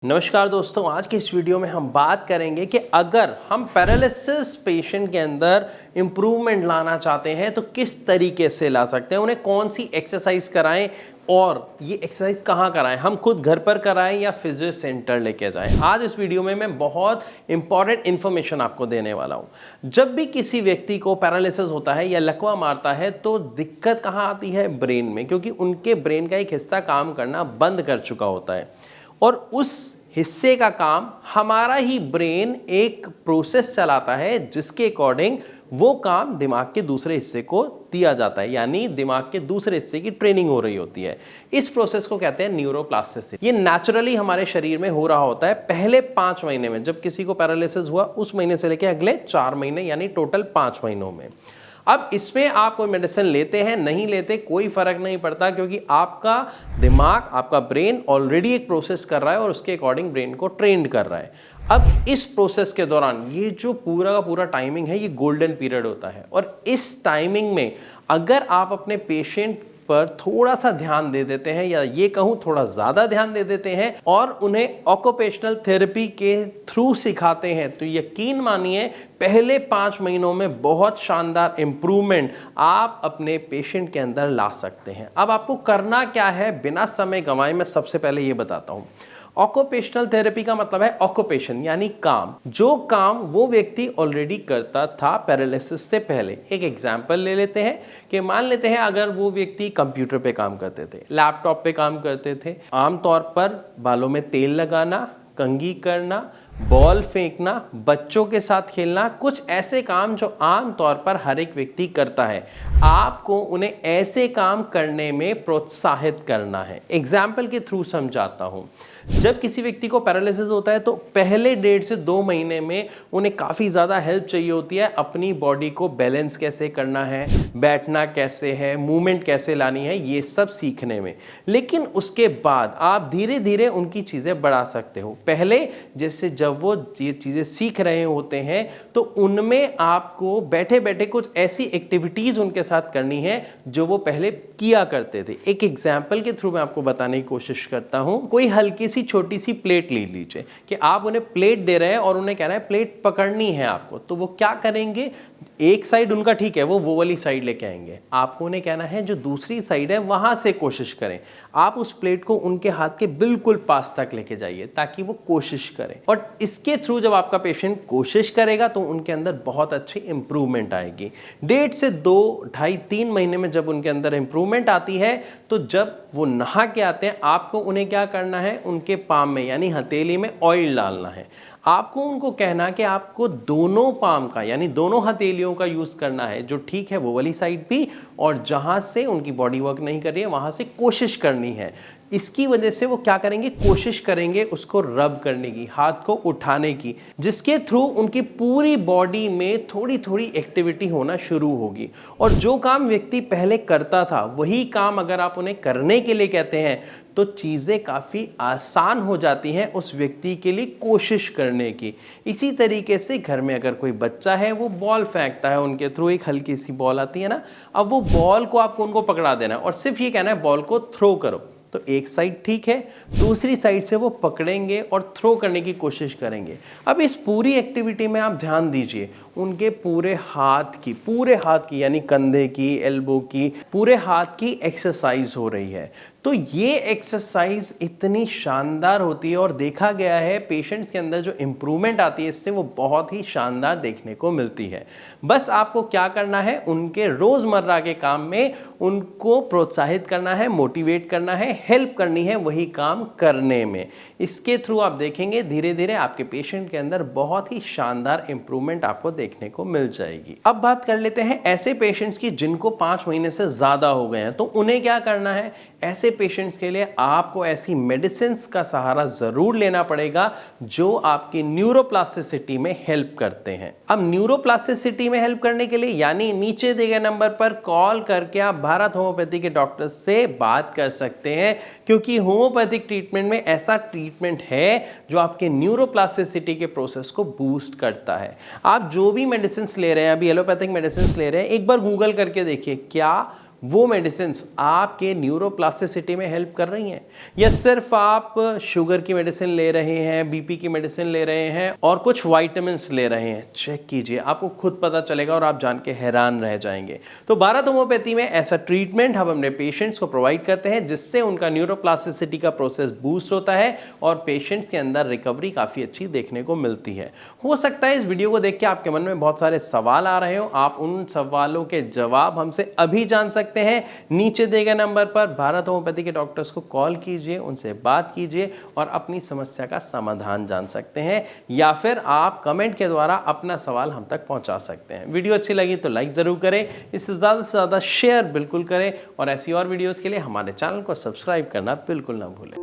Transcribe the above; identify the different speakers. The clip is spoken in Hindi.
Speaker 1: नमस्कार दोस्तों, आज की इस वीडियो में हम बात करेंगे कि अगर हम पैरालिसिस पेशेंट के अंदर इम्प्रूवमेंट लाना चाहते हैं तो किस तरीके से ला सकते हैं, उन्हें कौन सी एक्सरसाइज कराएं और ये एक्सरसाइज कहाँ कराएं, हम खुद घर पर कराएं या फिजियो सेंटर लेके जाएं। आज इस वीडियो में मैं बहुत इंपॉर्टेंट इन्फॉर्मेशन आपको देने वाला हूँ। जब भी किसी व्यक्ति को पैरालिसिस होता है या लकवा मारता है तो दिक्कत कहाँ आती है? ब्रेन में, क्योंकि उनके ब्रेन का एक हिस्सा काम करना बंद कर चुका होता है और उस हिस्से का काम हमारा ही ब्रेन एक प्रोसेस चलाता है जिसके अकॉर्डिंग वो काम दिमाग के दूसरे हिस्से को दिया जाता है, यानी दिमाग के दूसरे हिस्से की ट्रेनिंग हो रही होती है। इस प्रोसेस को कहते हैं न्यूरोप्लास्टिसिटी। ये नेचुरली हमारे शरीर में हो रहा होता है पहले 5 महीने में। जब किसी को पैरालिसिस हुआ उस महीने से लेकर अगले 4 महीने यानी टोटल 5 महीनों में। अब इसमें आप कोई मेडिसिन लेते हैं नहीं लेते कोई फर्क नहीं पड़ता, क्योंकि आपका दिमाग, आपका ब्रेन ऑलरेडी एक प्रोसेस कर रहा है और उसके अकॉर्डिंग ब्रेन को ट्रेंड कर रहा है। अब इस प्रोसेस के दौरान ये जो पूरा का पूरा टाइमिंग है ये गोल्डन पीरियड होता है और इस टाइमिंग में अगर आप अपने पेशेंट पर थोड़ा सा ध्यान दे देते हैं या ये कहूं थोड़ा ज्यादा ध्यान दे देते हैं और उन्हें ऑक्यूपेशनल थेरेपी के थ्रू सिखाते हैं तो यकीन मानिए पहले 5 महीनों में बहुत शानदार इंप्रूवमेंट आप अपने पेशेंट के अंदर ला सकते हैं। अब आपको करना क्या है बिना समय गंवाए, मैं सबसे पहले ये बताता हूं। ऑक्यूपेशनल थेरेपी का मतलब है ऑक्यूपेशन यानी काम, जो काम वो व्यक्ति ऑलरेडी करता था पैरालिसिस से पहले। एक एग्जांपल ले लेते हैं कि मान लेते हैं अगर वो व्यक्ति कंप्यूटर पे काम करते थे, लैपटॉप पे काम करते थे, आमतौर पर बालों में तेल लगाना, कंघी करना, बॉल फेंकना, बच्चों के साथ खेलना, कुछ ऐसे काम जो आम तौर पर हर एक व्यक्ति करता है, आपको उन्हें ऐसे काम करने में प्रोत्साहित करना है। एग्जाम्पल के थ्रू समझाता हूं। जब किसी व्यक्ति को पैरालिसिस होता है तो पहले 1.5 से 2 महीने में उन्हें काफ़ी ज़्यादा हेल्प चाहिए होती है अपनी बॉडी को बैलेंस कैसे करना है, बैठना कैसे है, मूवमेंट कैसे लानी है, ये सब सीखने में। लेकिन उसके बाद आप धीरे धीरे उनकी चीज़ें बढ़ा सकते हो। पहले जैसे जब वो ये चीज़ें सीख रहे होते हैं तो उनमें आपको बैठे बैठे कुछ ऐसी एक्टिविटीज़ उनके साथ करनी है जो वो पहले किया करते थे। एक एग्जाम्पल के थ्रू मैं आपको बताने की कोशिश करता हूँ। कोई हल्की सी छोटी सी प्लेट ले लीजिए कि आप उन्हें प्लेट दे रहे हैं और उन्हें कह रहे हैं प्लेट पकड़नी है आपको, तो वो क्या करेंगे? एक साइड उनका ठीक है, वो वाली साइड लेके आएंगे। आपको उन्हें कहना है जो दूसरी साइड है वहां से कोशिश करें। आप उस प्लेट को उनके हाथ के बिल्कुल पास तक लेके जाइए ताकि वो कोशिश करें और इसके थ्रू जब आपका पेशेंट कोशिश करेगा तो उनके अंदर बहुत अच्छी इंप्रूवमेंट आएगी। 1.5 से 2, 2.5, 3 महीने में जब उनके अंदर इंप्रूवमेंट आती है तो जब वो नहा के आते हैं आपको उन्हें क्या करना है? उनके पाम में यानी हथेली में ऑयल डालना है। आपको उनको कहना कि आपको दोनों पाम का यानी दोनों हथेलियों का यूज करना है, जो ठीक है वो वाली साइड भी और जहां से उनकी बॉडी वर्क नहीं कर रही है वहां से कोशिश करनी है। इसकी वजह से वो क्या करेंगे? कोशिश करेंगे उसको रब करने की, हाथ को उठाने की, जिसके थ्रू उनकी पूरी बॉडी में थोड़ी थोड़ी एक्टिविटी होना शुरू होगी और जो काम व्यक्ति पहले करता था वही काम अगर आप उन्हें करने के लिए कहते हैं तो चीज़ें काफ़ी आसान हो जाती हैं उस व्यक्ति के लिए कोशिश करने की। इसी तरीके से घर में अगर कोई बच्चा है वो बॉल फेंकता है, उनके थ्रू एक हल्की सी बॉल आती है ना, अब वो बॉल को आपको उनको पकड़ा देना है और सिर्फ ये कहना है बॉल को थ्रो करो। तो एक साइड ठीक है, दूसरी साइड से वो पकड़ेंगे और थ्रो करने की कोशिश करेंगे। अब इस पूरी एक्टिविटी में आप ध्यान दीजिए उनके पूरे हाथ की यानी कंधे की, एल्बो की, पूरे हाथ की एक्सरसाइज हो रही है। तो ये एक्सरसाइज इतनी शानदार होती है और देखा गया है पेशेंट्स के अंदर जो इंप्रूवमेंट आती है इससे वो बहुत ही शानदार देखने को मिलती है। बस आपको क्या करना है? उनके रोजमर्रा के काम में उनको प्रोत्साहित करना है, मोटिवेट करना है, हेल्प करनी है वही काम करने में। इसके थ्रू आप देखेंगे धीरे धीरे आपके पेशेंट के अंदर बहुत ही शानदार इंप्रूवमेंट आपको देखने को मिल जाएगी। अब बात कर लेते हैं ऐसे पेशेंट्स की जिनको 5 महीने से ज्यादा हो गए हैं, तो उन्हें क्या करना है? ऐसे पेशेंट्स के लिए आपको ऐसी मेडिसिन का सहारा जरूर लेना पड़ेगा जो आपकी न्यूरोप्लास्टिसिटी में हेल्प करते हैं। अब न्यूरोप्लास्टिसिटी में हेल्प करने के लिए यानी नीचे दिए गए नंबर पर कॉल करके आप भारत होम्योपैथी के डॉक्टर से बात कर सकते हैं, क्योंकि होम्योपैथिक ट्रीटमेंट में ऐसा ट्रीटमेंट है जो आपके न्यूरोप्लास्टिसिटी के प्रोसेस को बूस्ट करता है। आप जो भी मेडिसिन ले रहे हैं, अभी एलोपैथिक मेडिसिन ले रहे हैं, एक बार गूगल करके देखिए क्या वो मेडिसिन आपके न्यूरोप्लास्टिसिटी में हेल्प कर रही हैं, या सिर्फ आप शुगर की मेडिसिन ले रहे हैं, बीपी की मेडिसिन ले रहे हैं और कुछ विटामिन्स ले रहे हैं। चेक कीजिए, आपको खुद पता चलेगा और आप जान के हैरान रह जाएंगे। तो भारत होम्योपैथी में ऐसा ट्रीटमेंट हम अपने पेशेंट्स को प्रोवाइड करते हैं जिससे उनका न्यूरोप्लास्टिसिटी का प्रोसेस बूस्ट होता है और पेशेंट्स के अंदर रिकवरी काफी अच्छी देखने को मिलती है। हो सकता है इस वीडियो को देख के आपके मन में बहुत सारे सवाल आ रहे हो, आप उन सवालों के जवाब हमसे अभी जान सकते हैं। नीचे दिए गए नंबर पर भारत होम्योपैथी के डॉक्टर्स को कॉल कीजिए, उनसे बात कीजिए और अपनी समस्या का समाधान जान सकते हैं, या फिर आप कमेंट के द्वारा अपना सवाल हम तक पहुंचा सकते हैं। वीडियो अच्छी लगी तो लाइक जरूर करें, इससे ज़्यादा से ज़्यादा शेयर बिल्कुल करें और ऐसी और वीडियोस के लिए हमारे चैनल को सब्सक्राइब करना बिल्कुल ना भूलें।